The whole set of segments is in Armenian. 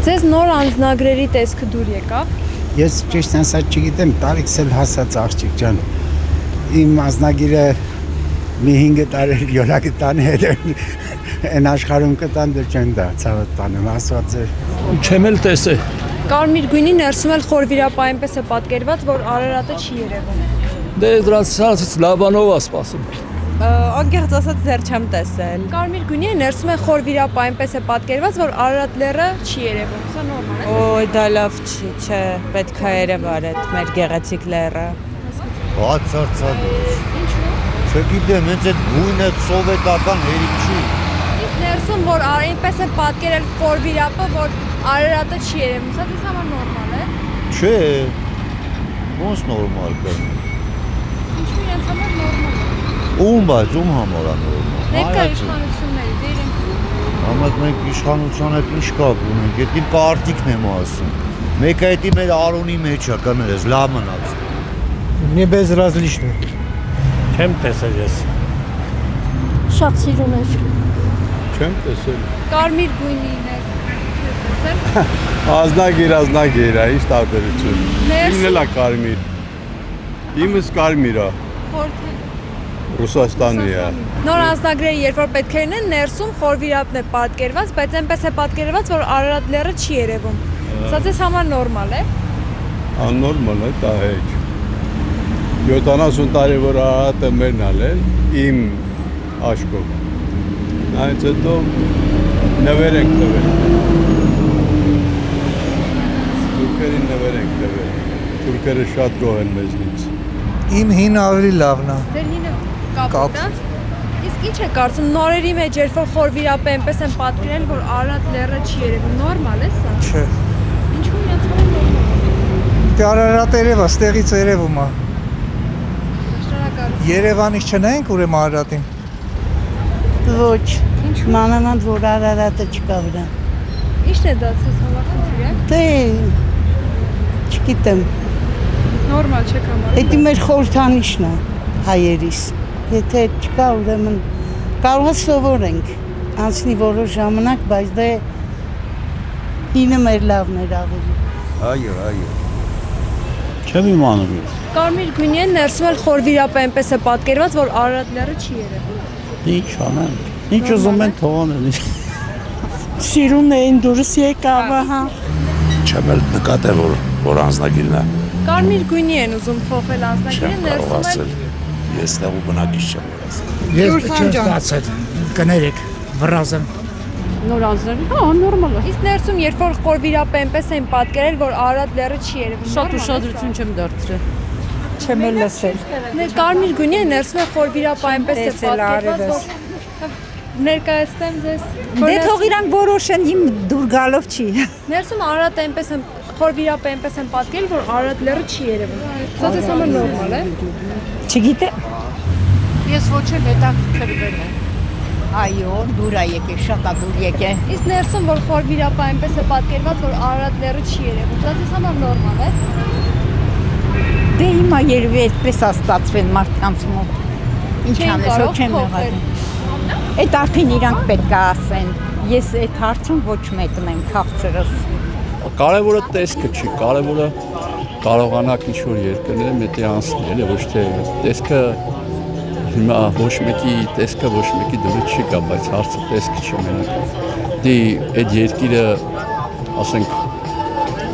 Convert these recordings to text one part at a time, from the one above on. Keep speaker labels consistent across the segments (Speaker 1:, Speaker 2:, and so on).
Speaker 1: Ձեզ նոր անձնագրերի տեսքը դուր եկավ։
Speaker 2: Ես ճիշտ ասած չգիտեմ, տարիքս էլ հասած աղջիկ ջան։ Իմ անձնագիրը մի 5 տարի յոլակի տանի հետ են աշխարհում կտան դեռ չեմ դա ցավը տանում, ասված է։
Speaker 3: Չեմ էլ տեսել։
Speaker 1: Կարմիր գույնի ներսում էլ խորվիրապ այնպես է պատկերված, որ Արարատը չի երևում։
Speaker 3: Դե դրանից լաբանով է սպասում։
Speaker 4: Անկեղծ ասած դեռ չեմ տեսել։
Speaker 1: Կարմիր գույնի ներսում է խորվիրապ այնպես է պատկերված, որ Արարատ լեռը չի երևում։ Սա նորմալ է։
Speaker 4: Ոյ, դա լավ չի, չէ, պետք է երևար այդ մեր գեղեցիկ լեռը։
Speaker 5: Բացարձակ։ Չգիտեմ, հենց այդ գույնը սովետական հերիք չի։
Speaker 1: Իսկ ներսում որ այնպես է պատկերել խորվիրապը, որ Արարատը չի երևում, սա դες համար նորմալ է։
Speaker 5: Չէ։ Ոնց նորմալ կա։
Speaker 1: Ինչու իրենց համար նորմալ է։
Speaker 5: Ում բայց ում համար է նորմալ։
Speaker 1: Ներկա իշխանությունների դեր են։
Speaker 5: Համած մենք իշխանության հետ ինչ կապ ունենք, դա իմ կարտիկն եմ ասում։ Մեկը դա մեր արոնի մեջ է, կներես, լավ մնաց։
Speaker 6: Мне безразлично։
Speaker 3: Չեմ տեսել ես։
Speaker 1: Շատ սիրուն էր։
Speaker 3: Չեմ տեսել։
Speaker 1: Կարմիր գույնին է։
Speaker 7: Ազնագիր, ինչ տարբերություն։ Ինն էլ է կարմիր։ Իմս կարմիր է։ Ռուսաստանի է։
Speaker 1: Նոր անձնագրերը երբ որ պետք է լինեն, ներսում խորվիրապն է պատկերված, բայց այնպես է պատկերված, որ Արարատ լեռը չի երևում։ Սա ձեզ համար նորմալ է։
Speaker 7: Աննորմալ է, դա հեչ։ 70 տարի որ Արարատը մերն ալել, իմ աշկով։ Այնց հետո նվեր ենք տվել։ Թուրքերին նվեր ենք տվել։ Թուրքերը շատ գոհ են մեզնից։
Speaker 6: Իմ հին ավելի լավն է։
Speaker 1: Ձեր հինը կապ է։ Իսկ ինչ է կարծում նորերի մեջ երբ որ խորվիրապը այնպես են պատկերել, որ Արարատ լեռը չի երևում, նորմալ է սա։
Speaker 6: Չէ։
Speaker 1: Ինչու իրենց համար նորմալ է։
Speaker 6: Դե Արարատ երևա, ստեղից երևում է։
Speaker 1: Շնորհակալություն։
Speaker 6: Երևանից չնայենք ուրեմն Արարատին։
Speaker 8: Ոչ, մանավանդ որ Արարատը չկա վրան։
Speaker 1: Ի՞նչն է դա ցես համար խնդիրը։
Speaker 8: Դե չգիտեմ,
Speaker 1: Նորմալ չեք համարում։
Speaker 8: դա մեր խորհրդանիշն է հայերիս։ Եթե չկա ուրեմն կարող է սովորենք, անցնի որոշ ժամանակ, բայց դե ինը մեր լավն էր ավելի։
Speaker 5: Այո։
Speaker 3: Չեմ իմանում ես։
Speaker 1: Կարմիր գույնի են ներսում էլ խորվիրապը այնպես է պատկերված, որ Արարատ լեռը չի երևում։
Speaker 3: Ինչ անեմ։ Ինչ ուզում են թողանեն։
Speaker 8: Սիրուն էին դուրս եկավ, հա։
Speaker 9: Չեմ էլ նկատել որ անձնագիրն է։
Speaker 1: Կարմիր գույնի են ուզում փոխել անձնագիրը, ներսում էլ
Speaker 9: Ես տեղ ու բնակիչ չեմ ասել։
Speaker 2: Ես չեմ ստացել, կներեք, վրազեմ։
Speaker 4: Նոր անձնագրեր, հա, նորմալ է։
Speaker 1: իսկ ներսում երբ որ խորվիրապը այնպես են պատկերել, որ Արարատ լեռը չի երևում։
Speaker 4: Շատ ուշադրություն չեմ դարձրել։
Speaker 8: Չեմ էլ լսել։
Speaker 1: Կարմիր գույնի է ներսում է խորվիրապը այնպես է պատկերված, որ ներկայացնեմ ձեզ։
Speaker 8: Դե թող իրանք որոշեն, իմ դուր գալով չի։
Speaker 1: Ներսում Արարատը այնպես են խորվիրապը այնպես են պատկերել, որ Արարատ լեռը չի երևում։ Սա դες համար նորմալ է։
Speaker 8: Չգիտեմ։
Speaker 4: Ես ոչ էլ հետաքրքրվել եմ։
Speaker 8: Այո, դուր է եկե, շատ է դուր եկե։
Speaker 1: Իսկ ներսում որ խորվիրապը այնպես է պատկերված, որ Արարատ լեռը չի երևում։ Սա դες համար նորմալ է։
Speaker 8: Դե հիմա երևի այդպես է ստացվել մարդկանց մոտ։ Ինչ
Speaker 1: Չեն
Speaker 8: անես,
Speaker 1: կարող
Speaker 8: չեմ
Speaker 1: փոխել։
Speaker 8: եղել։ Այդ արդեն իրանք պետք է ասեն։ Ես այդ հարցում ոչ մեկն եմ քաղցրս։
Speaker 7: Կարևորը տեսքը չի, կարևորը կարողանաք ինչ-որ երկրները մետի անցնել, էլի ոչ թե տեսքը հիմա ոչ մեկի տեսքը ոչ մեկի դուրս չի գա, բայց հարցը տեսքը չի մենակ։ Դի այդ երկիրը, ասենք,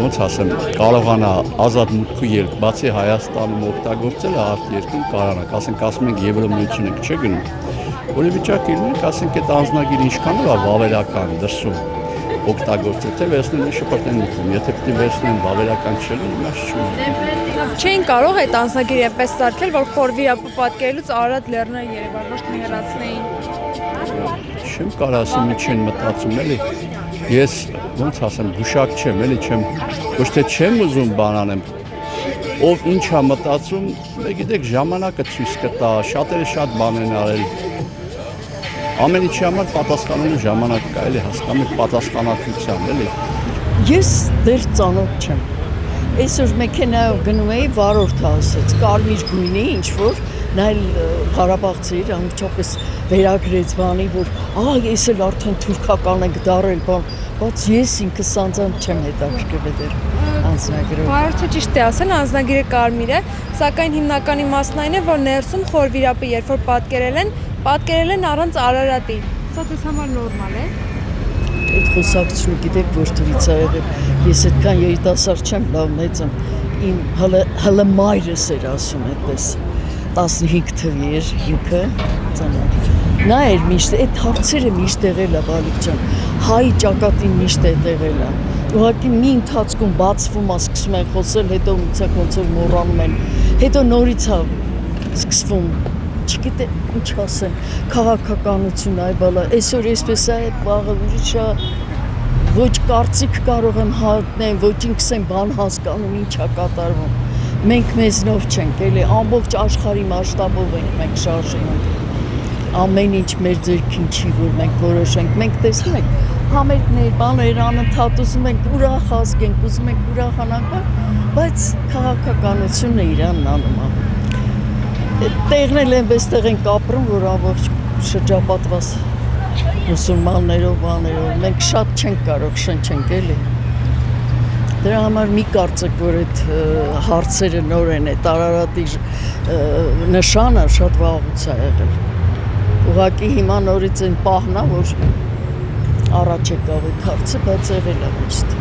Speaker 7: ոնց ասեմ, կարողանա ազատ մուտքի ելք, բացի Հայաստանում օգտագործել արդ երկրում կարողանաք, ասենք ասում ենք Եվրոմիությունից չի գնում, որի վիճակի լինենք, ասենք այդ անձնագիրը ինչքանով է վավերական դրսում օգտագործել, թե վերցնեն շփոթեն նույն, եթե պիտի վերցնեն վավերական չլինի, իմաստ չունի։
Speaker 1: Չէին կարող այդ անձնագիրը այնպես սարքել, որ խորվիրապը պատկերելուց Արարատ լեռն է երևար, ոչ թե հեռացնեին։
Speaker 7: Չեմ կարող ասեմ ինչ են մտածում, էլի։ Ես ոնց ասեմ, գուշակ չեմ, էլի չեմ, ոչ թե չեմ ուզում բան անեմ։ Ով ինչ է մտածում, գիտեք, ժամանակը ցույց կտա, շատերը շատ բան են արել։ Ամեն ինչի համար պատասխանելու ժամանակ կա, էլի հասկանում եք պատասխանատվության, էլի։
Speaker 10: Ես դեռ ծանոթ չեմ։ Այսօր մեքենայով գնում էի վարորդը ասեց, կարմիր գույնի ինչ որ նա էլ Ղարաբաղցի էր, ամբողջապես վերագրեց բանի, որ ես էլ արդեն թուրքական ենք դարել, բայց ես ինքս անձամբ չեմ հետաքրքրվել դեռ անձնագրով։
Speaker 1: Վարորդը ճիշտ է ասել, անձնագիրը կարմիր է, սակայն հիմնականի մասն այն է, որ ներսում խորվիրապը երբ որ պատկերել են առանց Արարատի։ Սա դες համար նորմալ է։
Speaker 10: Այդ խոսակցությունը գիտեք որտեղից է եղել։ Ես այդքան երիտասարդ չեմ, լավ մեծ եմ։ Իմ հələ մայրս էր ասում այդպես։ 15 թվի էր ինքը ծանոթ։ Նա էր միշտ այդ հարցերը միշտ եղել է Բալիկ ջան։ Հայ ճակատին միշտ է եղել է։ Ուղղակի մի ընթացքում բացվում է, սկսում են խոսել, հետո ոնց որ մոռանում են։ Հետո նորից է սկսվում չգիտեմ ինչ ասեմ, քաղաքականություն այ բալա, այսօր էսպես է, վաղը ուրիշ է, ոչ կարծիք կարող եմ հատնել, ոչ ինքս եմ բան հասկանում, ինչ է կատարվում։ Մենք մեզնով չենք, էլի ամբողջ աշխարհի մասշտաբով ենք մենք շարժվում։ Ամեն ինչ մեր ձեռքին չի, որ մենք որոշենք, մենք տեսնում ենք համերգներ, բաներ անընդհատ ուզում ենք ուրախ ազգենք, ուզում ենք ուրախանանք, բայց քաղաքականությունը իրանն անում է։ Տեղն էլ այնպես ենք ապրում, որ ամբողջ շրջապատված մուսուլմաններով, բաներով, մենք շատ չենք կարող շնչենք, էլի։ Դրա համար մի կարծեք, որ այդ հարցերը նոր են, այդ Արարատի նշանը շատ վաղուց է եղել։ Ուղղակի հիմա նորից այն պահն է, որ առաջ եկավ այդ հարցը, բայց եղել է միշտ։